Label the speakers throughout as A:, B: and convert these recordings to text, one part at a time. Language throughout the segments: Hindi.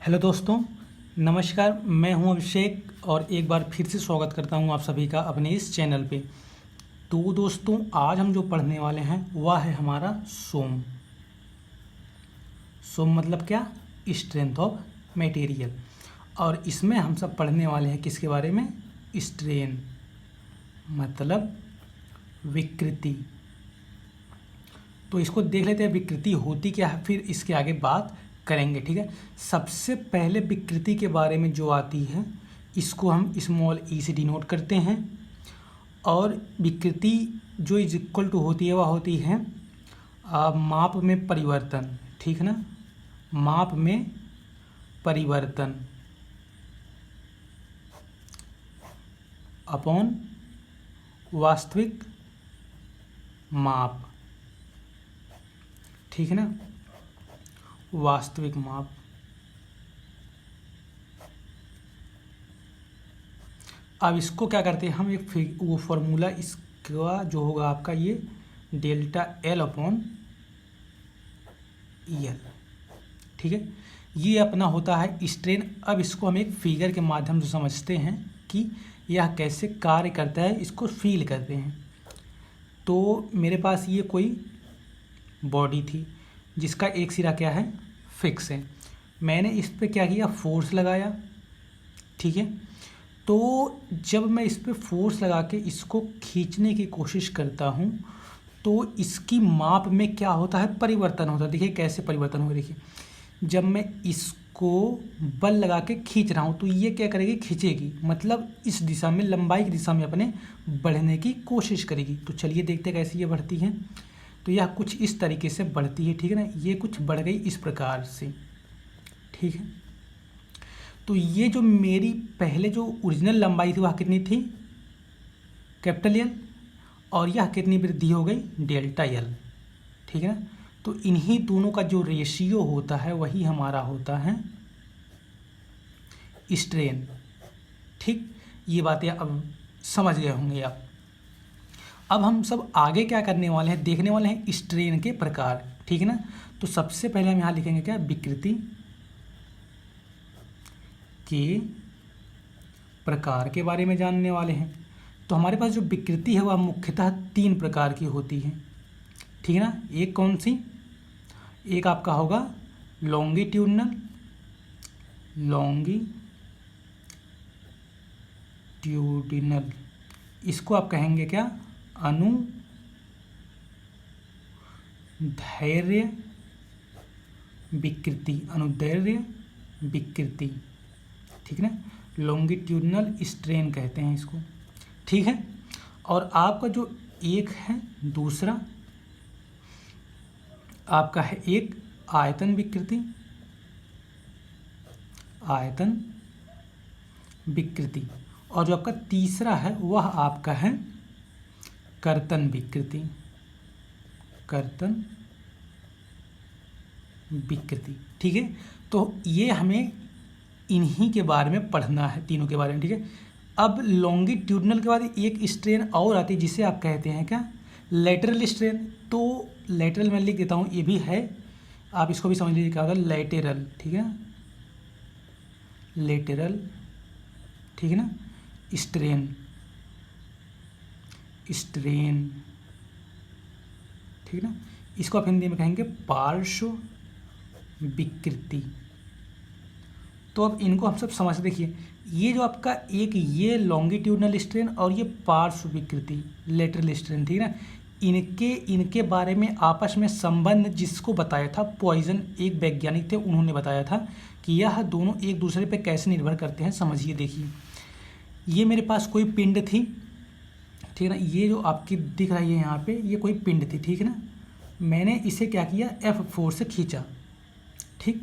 A: हेलो दोस्तों, नमस्कार। मैं हूं अभिषेक और एक बार फिर से स्वागत करता हूं आप सभी का अपने इस चैनल पे। तो दोस्तों, आज हम जो पढ़ने वाले हैं वह है हमारा सोम। सोम मतलब क्या? Strength of material. और इसमें हम सब पढ़ने वाले हैं किसके बारे में? स्ट्रेन मतलब विकृति। तो इसको देख लेते हैं विकृति होती क्या है, फिर इसके आगे बात करेंगे। ठीक है। सबसे पहले विकृति के बारे में जो आती है इसको हम स्मॉल ई से डिनोट करते हैं। और विकृति जो इज इक्वल टू होती है वह होती है माप में परिवर्तन। ठीक है ना? माप में परिवर्तन अपॉन वास्तविक माप। ठीक है ना? वास्तविक माप। अब इसको क्या करते हैं हम, एक वो फॉर्मूला इसका जो होगा आपका ये डेल्टा एल अपॉन एल। ठीक है, ये अपना होता है स्ट्रेन। अब इसको हम एक फिगर के माध्यम से समझते हैं कि यह कैसे कार्य करता है, इसको फील करते हैं। तो मेरे पास ये कोई बॉडी थी जिसका एक सिरा क्या है? फिक्स है। मैंने इस पे क्या किया? फोर्स लगाया। ठीक है। तो जब मैं इस पे फोर्स लगा के इसको खींचने की कोशिश करता हूँ तो इसकी माप में क्या होता है? परिवर्तन होता है। देखिए कैसे परिवर्तन होगा। देखिए, जब मैं इसको बल लगा के खींच रहा हूँ तो ये क्या करेगी? खींचेगी, मतलब इस दिशा में, लंबाई की दिशा में अपने बढ़ने की कोशिश करेगी। तो चलिए देखते हैं कैसे ये बढ़ती है। तो यह कुछ इस तरीके से बढ़ती है। ठीक है ना? ये कुछ बढ़ गई इस प्रकार से। ठीक है। तो ये जो मेरी पहले जो ओरिजिनल लंबाई थी वह कितनी थी? Capital L. और यह कितनी वृद्धि हो गई? Delta L. ठीक है ना? तो इन्हीं दोनों का जो रेशियो होता है वही हमारा होता है स्ट्रेन। ठीक, ये बातें अब समझ गए होंगे आप। अब हम सब आगे क्या करने वाले हैं? देखने वाले हैं स्ट्रेन के प्रकार। ठीक है ना? तो सबसे पहले हम यहाँ लिखेंगे क्या? विकृति के प्रकार के बारे में जानने वाले हैं। तो हमारे पास जो विकृति है वह मुख्यतः 3 प्रकार की होती है। ठीक है ना? एक कौन सी? एक आपका होगा लॉन्गिट्यूडनल। लॉन्गिट्यूडिनल, इसको आप कहेंगे क्या? अनुदैर्ध्य विकृति। अनुदैर्ध्य विकृति। ठीक है ना? लॉन्गिट्यूडनल स्ट्रेन कहते हैं इसको। ठीक है। और आपका जो एक है दूसरा आपका है एक आयतन विकृति। आयतन विकृति। और जो आपका तीसरा है वह आपका है कर्तन विकृति। कर्तन विकृति। ठीक है। तो ये हमें इन्हीं के बारे में पढ़ना है, तीनों के बारे में। ठीक है। अब लॉन्गिट्यूडनल के बाद एक स्ट्रेन और आती है जिसे आप कहते हैं क्या? Lateral strain. तो लेटरल मैं लिख देता हूँ, ये भी है, आप इसको भी समझ लीजिए क्या होगा? लेटरल। ठीक है, लेटरल। ठीक है ना? स्ट्रेन। स्ट्रेन। ठीक है ना? इसको आप हिंदी में कहेंगे पार्श्व विकृति। तो अब इनको हम सब समझ, देखिए ये जो आपका एक ये लॉन्गिट्यूडनल स्ट्रेन और ये पार्श्व विकृति लेटरल स्ट्रेन। ठीक है ना? इनके बारे में आपस में संबंध जिसको बताया था पॉइजन, एक वैज्ञानिक थे, उन्होंने बताया था कि यह दोनों एक दूसरे पे कैसे निर्भर करते हैं। समझिए, देखिए ये मेरे पास कोई पिंड थी। ठीक है ना? ये जो आपकी दिख रही है यहाँ पे, ये कोई पिंड थी। ठीक है ना? मैंने इसे क्या किया? F4 से खींचा। ठीक,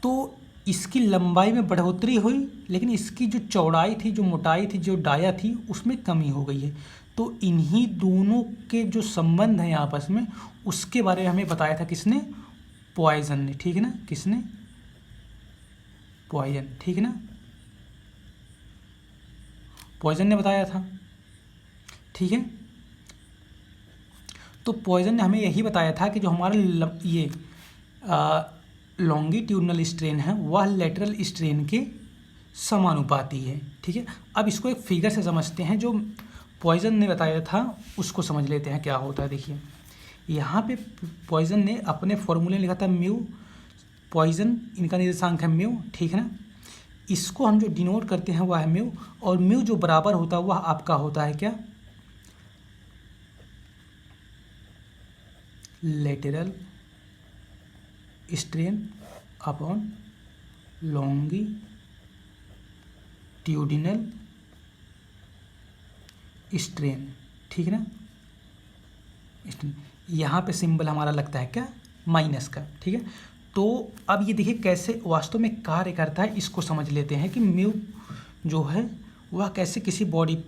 A: तो इसकी लंबाई में बढ़ोतरी हुई, लेकिन इसकी जो चौड़ाई थी, जो मोटाई थी, जो डाया थी, उसमें कमी हो गई है। तो इन्हीं दोनों के जो संबंध हैं आपस में, उसके बारे में हमें बताया था किसने? पॉइजन ने। ठीक है ना? किसने? पॉइजन। ठीक है ना? पॉइजन ने बताया था। ठीक है। तो पॉइजन ने हमें यही बताया था कि जो हमारा ये लॉन्गिट्यूडनल स्ट्रेन है वह लेटरल स्ट्रेन के समानुपाती है। ठीक है, अब इसको एक फिगर से समझते हैं, जो पॉइजन ने बताया था उसको समझ लेते हैं क्या होता है। देखिए यहाँ पे पॉइजन ने अपने फॉर्मूले लिखा था म्यू, पॉइजन इनका निर्देशांक है म्यू, ठीक है ना। इसको हम जो डिनोट करते हैं वह है म्यू, और म्यू जो बराबर होता है वह आपका होता है क्या, lateral strain upon longitudinal strain, ठीक है ना। यहाँ पे सिंबल हमारा लगता है क्या, माइनस का, ठीक है। तो अब ये देखिए कैसे वास्तव में कार्य करता है, इसको समझ लेते हैं कि म्यू जो है वह कैसे किसी बॉडी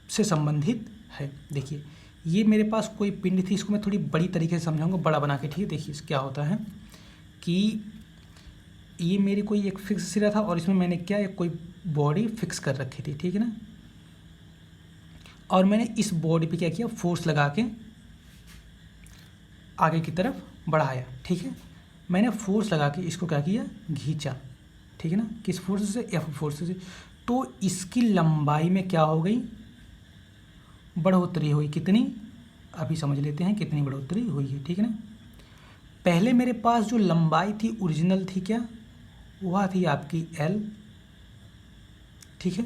A: से संबंधित है। देखिए ये मेरे पास कोई पिंड थी, इसको मैं थोड़ी बड़ी तरीके से समझाऊंगा, बड़ा बना के, ठीक है। देखिए क्या होता है कि ये मेरी कोई एक फिक्स सिरा था और इसमें मैंने क्या, एक कोई बॉडी फिक्स कर रखी थी, ठीक है ना। और मैंने इस बॉडी पे क्या किया, फोर्स लगा के आगे की तरफ बढ़ाया, ठीक है। मैंने फोर्स लगा के इसको क्या किया, खींचा, ठीक है ना। किस फोर्स से, एफ फोर्स से। तो इसकी लंबाई में क्या हो गई, बढ़ोतरी हुई। कितनी, अभी समझ लेते हैं कितनी बढ़ोतरी हुई है, ठीक है ना। पहले मेरे पास जो लंबाई थी ओरिजिनल थी क्या, वह थी आपकी एल, ठीक है।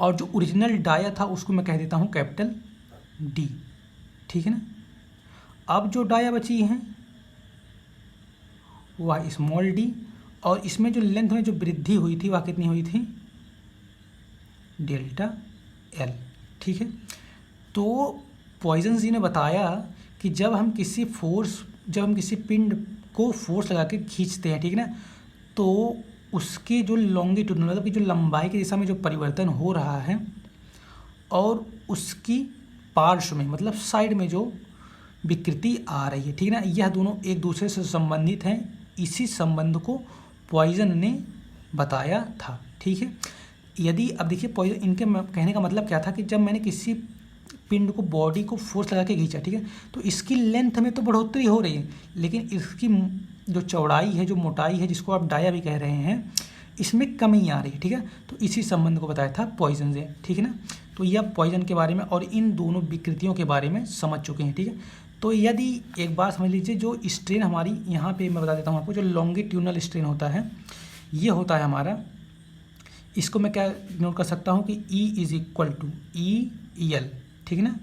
A: और जो ओरिजिनल डाया था उसको मैं कह देता हूँ कैपिटल डी, ठीक है ना। अब जो डाया बची हैं वह स्मॉल डी, और इसमें जो लेंथ में जो वृद्धि हुई थी वह कितनी हुई थी, डेल्टा एल, ठीक है। तो पॉइजन जी ने बताया कि जब हम किसी पिंड को फोर्स लगा के खींचते हैं, ठीक है ना, तो उसके जो लॉन्गिट्यूड मतलब कि जो लंबाई की दिशा में जो परिवर्तन हो रहा है और उसकी पार्श्व में मतलब साइड में जो विकृति आ रही है, ठीक है ना, यह दोनों एक दूसरे से संबंधित हैं। इसी संबंध को पॉइजन ने बताया था, ठीक है। यदि अब देखिए पॉइजन, इनके कहने का मतलब क्या था कि जब मैंने किसी पिंड को, बॉडी को फोर्स लगा के खींचा, ठीक है, तो इसकी लेंथ में तो बढ़ोतरी हो रही है, लेकिन इसकी जो चौड़ाई है, जो मोटाई है, जिसको आप डाया भी कह रहे हैं, इसमें कमी आ रही है, ठीक है। तो इसी संबंध को बताया था पॉइजन से, ठीक है ना। तो यह पॉइजन के बारे में और इन दोनों विकृतियों के बारे में समझ चुके हैं, ठीक है। तो यदि एक बार समझ लीजिए, जो स्ट्रेन हमारी यहाँ पे मैं बता देता हूँ आपको, जो लॉन्गिट्यूडनल स्ट्रेन होता है, ये होता है हमारा, इसको मैं क्या नोट कर सकता हूँ कि E is equal to E L, ठीक है ना।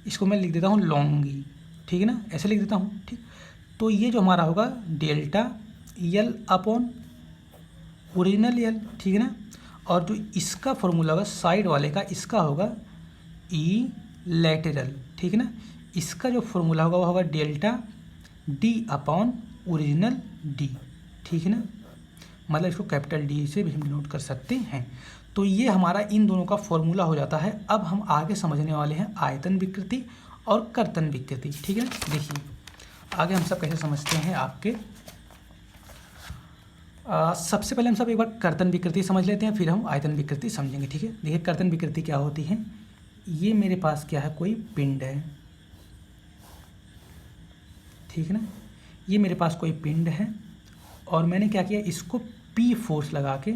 A: इसको मैं लिख देता हूँ लॉन्गी, ठीक है ना, ऐसे लिख देता हूँ, ठीक। तो ये जो हमारा होगा delta L upon original L, ठीक है ना। और जो इसका फॉर्मूला होगा साइड वाले का, इसका होगा ई लेटरल, ठीक है ना। इसका जो फॉर्मूला होगा वो होगा delta D upon original D, ठीक है ना। मतलब इसको कैपिटल डी से भी हम नोट कर सकते हैं। तो ये हमारा इन दोनों का फॉर्मूला हो जाता है। अब हम आगे समझने वाले हैं आयतन विकृति और कर्तन विकृति, ठीक है। देखिए आगे हम सब कैसे समझते हैं आपके, सबसे पहले हम सब एक बार कर्तन विकृति समझ लेते हैं, फिर हम आयतन विकृति समझेंगे, ठीक है। देखिए कर्तन विकृति क्या होती है, ये मेरे पास क्या है, कोई पिंड है, ठीक है ना। ये मेरे पास कोई पिंड है और मैंने क्या किया, इसको P फोर्स लगा के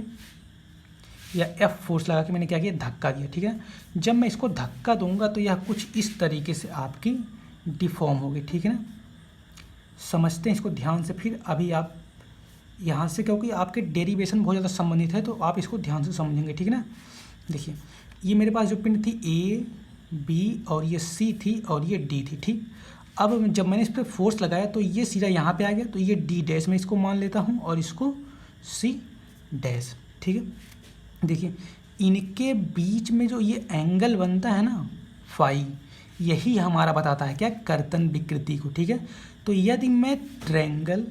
A: या F फोर्स लगा के मैंने क्या किया, धक्का दिया, ठीक है। जब मैं इसको धक्का दूंगा तो यह कुछ इस तरीके से आपकी डिफॉर्म होगी, ठीक है ना। समझते हैं इसको ध्यान से। फिर अभी आप यहाँ से, क्योंकि आपके डेरिवेशन बहुत ज़्यादा संबंधित है, तो आप इसको ध्यान से समझेंगे, ठीक है ना। देखिए ये मेरे पास जो पिंड थी A B और ये C थी और ये D थी, ठीक। अब जब मैंने इस पर फोर्स लगाया तो ये सीधा यहाँ पे आ गया, तो ये D डैश में इसको मान लेता हूँ और इसको C डैश, ठीक है। देखिए इनके बीच में जो ये एंगल बनता है ना फाई, यही हमारा बताता है क्या, कर्तन विकृति को, ठीक है। तो यदि मैं ट्रायंगल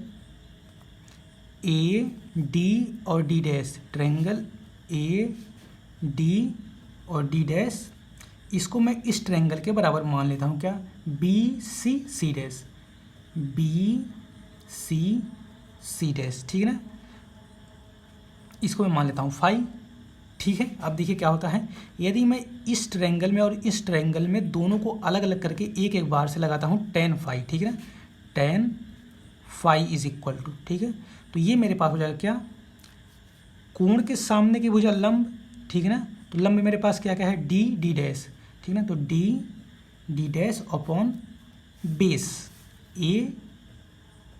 A: A D और D dash, triangle A D और D डैश, इसको मैं इस ट्रायंगल के बराबर मान लेता हूँ क्या, B C dash, B C dash, ठीक है ना। इसको मैं मान लेता हूँ फाई, ठीक है। अब देखिए क्या होता है, यदि मैं इस ट्रायंगल में और इस ट्रायंगल में दोनों को अलग अलग करके एक एक बार से लगाता हूँ टेन फाई, ठीक है ना, ten phi is equal to, ठीक है। तो ये मेरे पास हो जाएगा क्या, कोण के सामने की भुजा लंब, ठीक है ना। तो लंब मेरे पास क्या क्या है, डी डी डैश, ठीक है ना। तो D D dash upon base A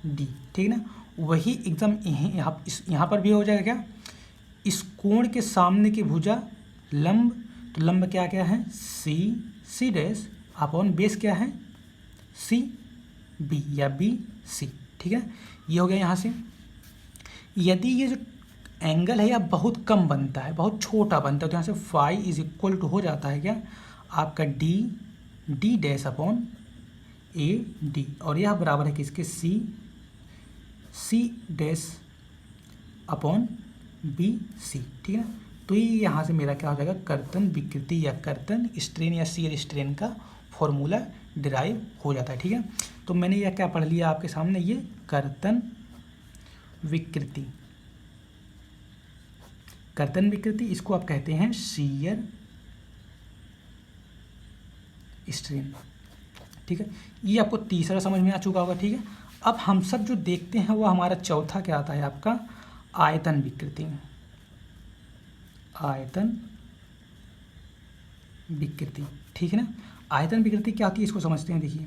A: D, ठीक है ना। वही एकदम यहाँ पर भी हो जाएगा क्या, इस कोण के सामने की भुजा लंब, तो लंब क्या क्या है, सी सी डैश अपॉन बेस क्या है, सी बी या बी सी, ठीक है। ये हो गया यहाँ से। यदि ये जो एंगल है या बहुत कम बनता है, बहुत छोटा बनता है, तो यहाँ से फाई इज इक्वल टू हो जाता है क्या, आपका D D dash upon A D, और यह बराबर है किसके, C C dash upon B C, ठीक है ना। तो ये यहाँ से मेरा क्या हो जाएगा, कर्तन विकृति या कर्तन स्ट्रेन या शियर स्ट्रेन का फॉर्मूला डिराइव हो जाता है, ठीक है। तो मैंने यह क्या पढ़ लिया आपके सामने, ये कर्तन विकृति, कर्तन विकृति, इसको आप कहते हैं शियर स्ट्रेन, ठीक है। ये आपको तीसरा समझ में आ चुका होगा, ठीक है। अब हम सब जो देखते हैं वो हमारा चौथा क्या आता है आपका, आयतन विकृति, आयतन विकृति, ठीक है ना। आयतन विकृति क्या होती है इसको समझते हैं। देखिए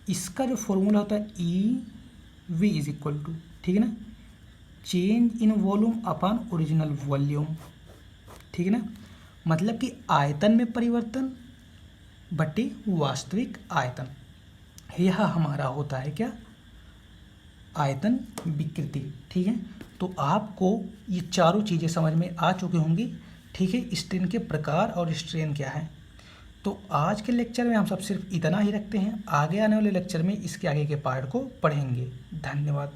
A: इसका जो फॉर्मूला होता है E V is equal to, ठीक है ना, change in volume upon original volume, ठीक है ना। मतलब कि आयतन में परिवर्तन बटे वास्तविक आयतन, यह हमारा होता है क्या, आयतन विकृति, ठीक है। तो आपको ये चारों चीज़ें समझ में आ चुकी होंगी, ठीक है। स्ट्रेन के प्रकार और स्ट्रेन क्या है। तो आज के लेक्चर में हम सब सिर्फ इतना ही रखते हैं, आगे आने वाले लेक्चर में इसके आगे के पार्ट को पढ़ेंगे। धन्यवाद।